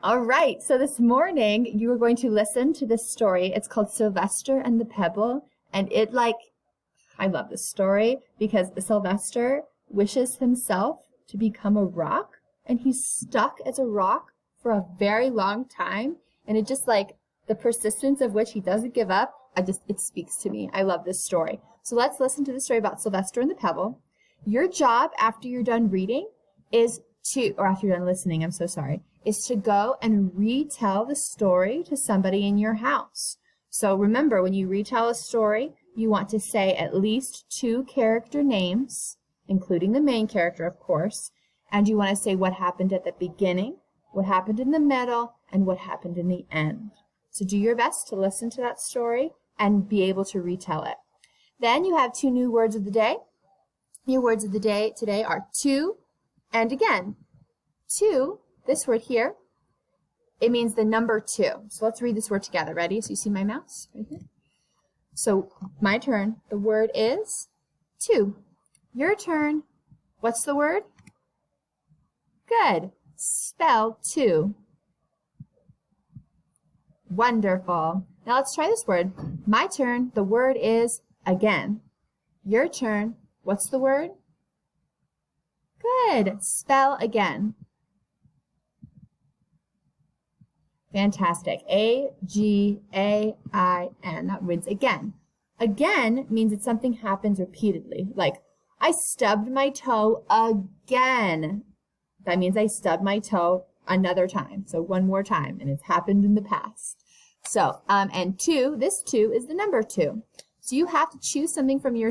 All right, so this morning you are going to listen to this story. It's called Sylvester and the Pebble, and I love this story because Sylvester wishes himself to become a rock, and he's stuck as a rock for a very long time, and it just the persistence of which he doesn't give up, it speaks to me. I love this story. So let's listen to the story about Sylvester and the Pebble. Your job after you're done reading after you're done listening, I'm so sorry, is to go and retell the story to somebody in your house. So remember, when you retell a story, you want to say at least 2 character names, including the main character, of course, and you want to say what happened at the beginning, what happened in the middle, and what happened in the end. So do your best to listen to that story and be able to retell it. Then you have 2 new words of the day. Your words of the day today are to and again. To, this word here, it means the number 2. So let's read this word together. Ready? So you see my mouse right here? So my turn. The word is to. Your turn. What's the word? Good. Spell to. Wonderful. Now let's try this word. My turn. The word is again. Your turn. What's the word? Good. Spell again. Fantastic. A-G-A-I-N. That means again. Again means that something happens repeatedly. Like, I stubbed my toe again. That means I stubbed my toe another time. So one more time, and it's happened in the past. So, and this 2 is the number 2. So you have to choose something from your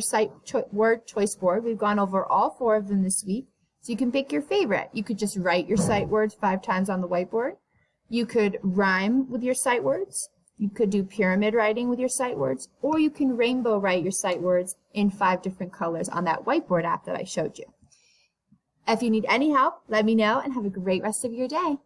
word choice board. We've gone over all 4 of them this week. So you can pick your favorite. You could just write your sight words 5 times on the whiteboard. You could rhyme with your sight words. You could do pyramid writing with your sight words, or you can rainbow write your sight words in 5 different colors on that whiteboard app that I showed you. If you need any help, let me know and have a great rest of your day.